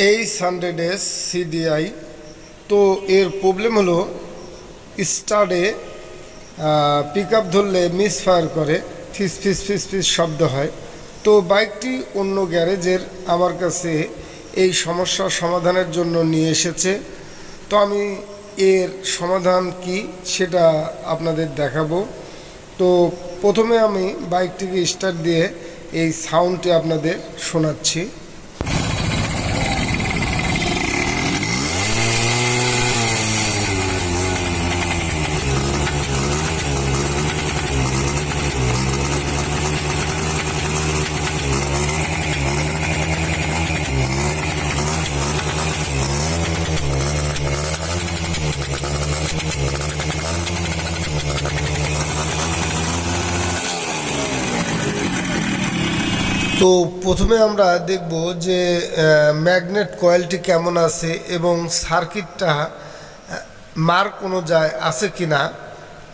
H100S CDI। তো এর problem হলো স্টার্টে পিক আপ ধরলে মিস ফায়ার করে, ফিস ফিস ফিস ফিস শব্দ হয়। তো বাইকটি অন্য গ্যারেজের আমার কাছে এই সমস্যার সমাধানের জন্য নিয়ে এসেছে। তো আমি এর সমাধান কি সেটা আপনাদের দেখাবো। তো প্রথমে আমি বাইকটিকে স্টার্ট দিয়ে এই সাউন্ডটি আপনাদের শোনাচ্ছি। তো প্রথমে আমরা দেখব যে ম্যাগনেট কয়েলটি কেমন আছে এবং সার্কিটটা মার্ক অনুযায়ী আছে কি না,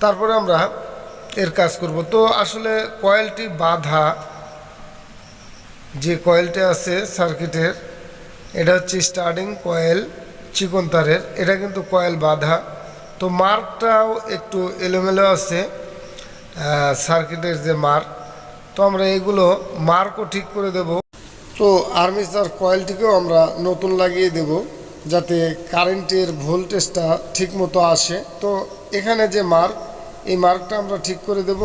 তারপরে আমরা এর কাজ করব। তো আসলে কয়েলটি বাঁধা, যে কয়েলটি আছে সার্কিটের, এটা হচ্ছে স্টার্টিং কয়েল চিকন তারের, এটা কিন্তু কয়েল বাঁধা। তো মার্কটাও একটু এলোমেলো আছে সার্কিটের যে মার্ক। তো আমরা এগুলো মার্কও ঠিক করে দেব। তো আর্মেচার কয়েলটিকেও আমরা নতুন লাগিয়ে দেব যাতে কারেন্টের ভোল্টেজটা ঠিক মতো আসে। তো এখানে যে মার্ক, এই মার্কটা আমরা ঠিক করে দেব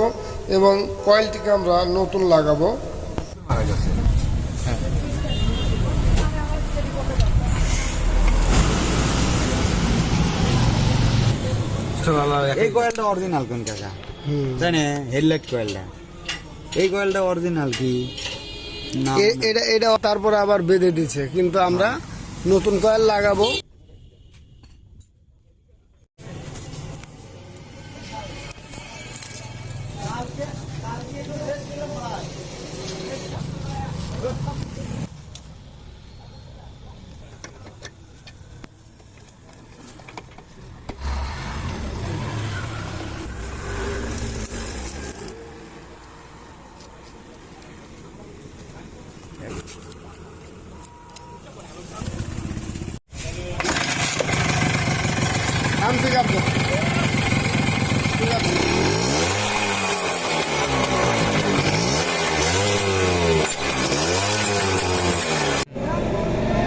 এবং কয়েলটিকে আমরা নতুন লাগাবো। এই কয়েলটা অরিজিনাল কোন কাকা? তাই না, হেডলাইট কয়েলটা, এই কয়েলটা অরিজিনাল কি না? এটা তারপরে আবার বেঁধে দিচ্ছে, কিন্তু আমরা নতুন কয়েল লাগাবো।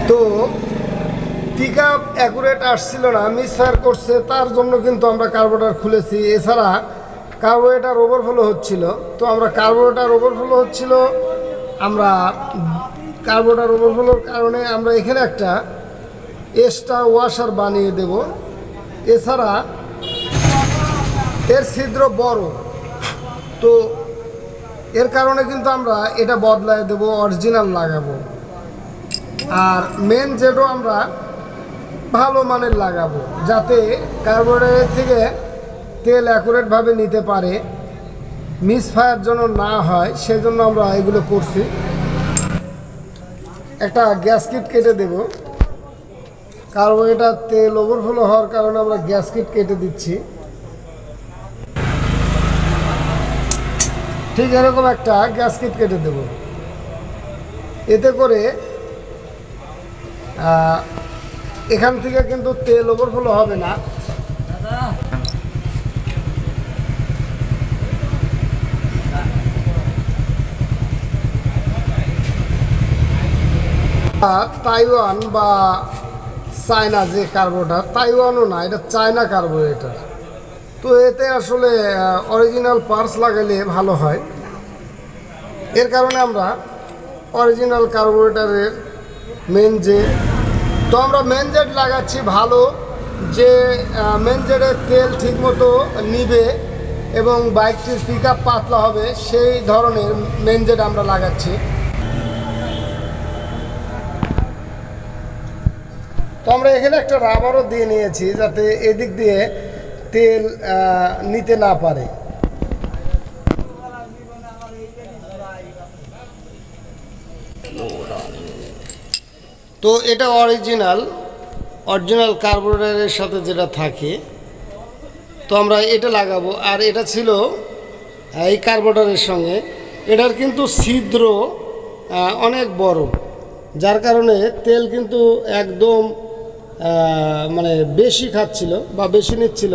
তো পিক আপ অ্যাকুরেট আসছিল না, মিস ফায়ার করছে, তার জন্য কিন্তু আমরা কার্বোরেটর খুলেছি। এছাড়া কার্বোরেটর ওভারফ্লো হচ্ছিল। তো আমরা কার্বোরেটর ওভারফ্লোর কারণে আমরা এখানে একটা এক্সট্রা ওয়াশার বানিয়ে দেব। এছাড়া এর ছিদ্র বড়, তো এর কারণে কিন্তু আমরা এটা বদলায় দেব, অরিজিনাল লাগাবো। আর মেন জেটও আমরা ভালো মানের লাগাবো যাতে কার্বোরেটর থেকে তেল অ্যাকুরেটভাবে নিতে পারে, মিস ফায়ার যেন না হয়, সেজন্য আমরা এগুলো করছি। একটা গ্যাস কিট কেটে দেব, কার্বোরেটর তেল ওভারফ্লো হওয়ার কারণে আমরা গ্যাস কিট কেটে দিচ্ছি। ঠিক এরকম একটা গ্যাস কিট কেটে দেব। এতে করে এখান থেকে কিন্তু তেল ওভারফ্লো হবে না। তাইওয়ান বা চায়না যে কার্বোরেটর, তাইওয়ানও না, এটা চায়না কার্বোরেটর। তো এতে আসলে অরিজিনাল পার্টস লাগালে ভালো হয়। এর কারণে আমরা অরিজিনাল কার্বোরেটরের মেন জেট, তো আমরা মেন জেট লাগাচ্ছি ভালো, যে মেন জেটের তেল ঠিকমতো নিবে এবং বাইকটির পিক আপ পাতলা হবে, সেই ধরনের মেন জেট আমরা লাগাচ্ছি। তো আমরা এখানে একটা রাবারও দিয়ে নিয়েছি যাতে এদিক দিয়ে তেল নিতে না পারে। তো এটা অরিজিনাল কার্বোরেটরের সাথে যেটা থাকে, তো আমরা এটা লাগাবো। আর এটা ছিল এই কার্বোরেটরের সঙ্গে, এটার কিন্তু ছিদ্র অনেক বড়, যার কারণে তেল কিন্তু একদম মানে বেশি খাচ্ছিল বা বেশি নিচ্ছিল,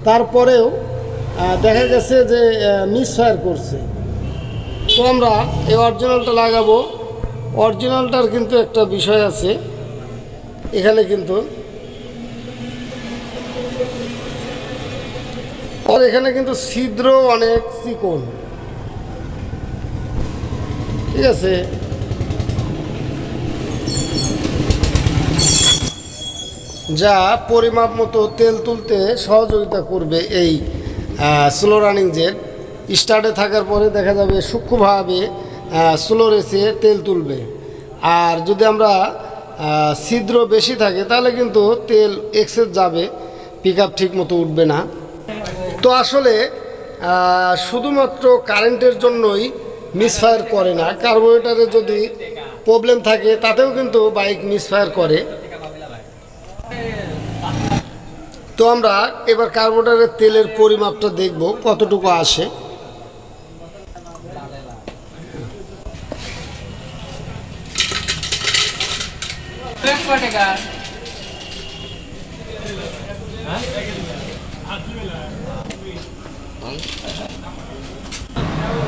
তারপরেও দেখা গেছে যে মিসফায়ার করছে। তো আমরা এই অরিজিনালটা লাগাবো। অরিজিনালটার কিন্তু একটা বিষয় আছে এখানে, কিন্তু আর এখানে কিন্তু ছিদ্র অনেক চিকন, ঠিক আছে। যা পরিমাপ মতো তেল তুলতে সহযোগিতা করবে এই স্লো রানিং জেট। স্টার্টে থাকার পরে দেখা যাবে সূক্ষ্মভাবে স্লো রেসে তেল তুলবে। আর যদি আমরা ছিদ্র বেশি থাকে তাহলে কিন্তু তেল এক্সেস যাবে, পিক আপ ঠিক মতো উঠবে না। তো আসলে শুধুমাত্র কারেন্টের জন্যই মিসফায়ার করে না, কার্বোরেটরে যদি প্রবলেম থাকে তাতেও কিন্তু বাইক মিসফায়ার করে। তো আমরা এবার কার্বোরেটরের তেলের পরিমাপটা দেখব কতটুকু আসে।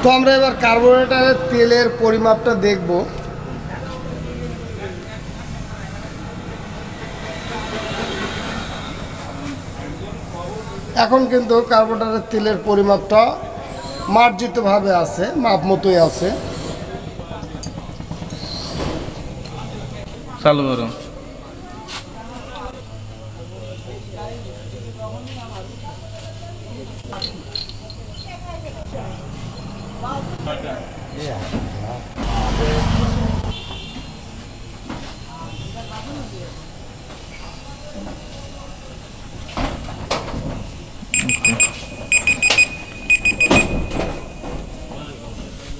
তো আমরা এবার কার্বোরেটরের তেলের পরিমাপটা দেখব। এখন কিন্তু কার্বোরেটরের তেলের পরিমাপটা মার্জিতভাবে আছে, মাপ মতোই আছে। চালু করো।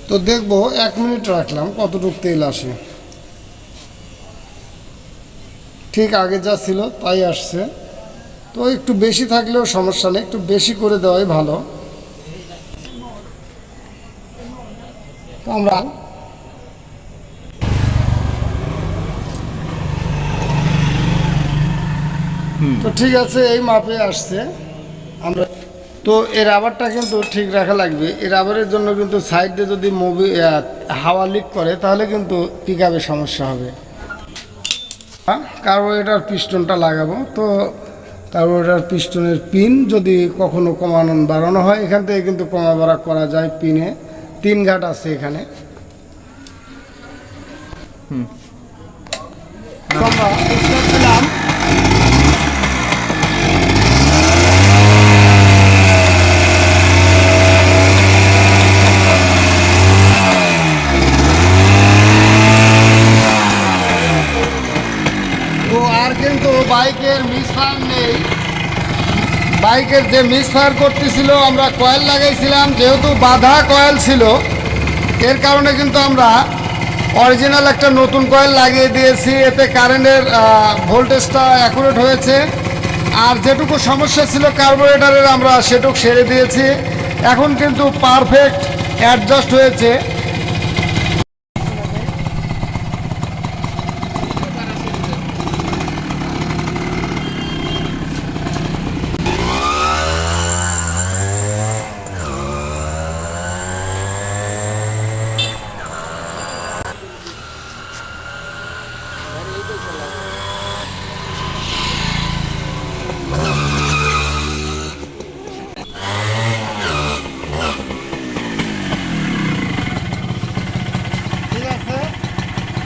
তো দেখবো 1 মিনিট রাখলাম কতটুকু তেল আসে। ঠিক আগে যা ছিল তাই আসছে। তো একটু বেশি থাকলেও সমস্যা নেই, একটু বেশি করে দেওয়াই ভালো। তো আমরা তো ঠিক আছে, এই মাপে আসছে। আমরা তো এই রাবারটা কিন্তু ঠিক রাখা লাগবে। এই রাবারের জন্য কিন্তু সাইড দিয়ে যদি হাওয়া লিক করে তাহলে কিন্তু পিক আপে সমস্যা হবে। কার্বোরেটর পিস্টনটা লাগাবো। তো কার্বোরেটর পিস্টনের পিন যদি কখনো কমানো বাড়ানো হয়, এখান থেকে কিন্তু কমা বাড়া করা যায়। পিনে 3 ঘাট আছে এখানে। আমরা দিলাম। বাইকের মিসফায়ার নেই, বাইকের যে মিসফায়ার করতেছিল আমরা কয়েল লাগাইছিলাম, যেহেতু বাধা কয়েল ছিল এর কারণে কিন্তু আমরা অরিজিনাল একটা নতুন কয়েল লাগিয়ে দিয়েছি। এতে কারেন্টের ভোল্টেজটা অ্যাকুরেট হয়েছে। আর যেটুকু সমস্যা ছিল কার্বোরেটরের আমরা সেটুকু সেরে দিয়েছি। এখন কিন্তু পারফেক্ট অ্যাডজাস্ট হয়েছে।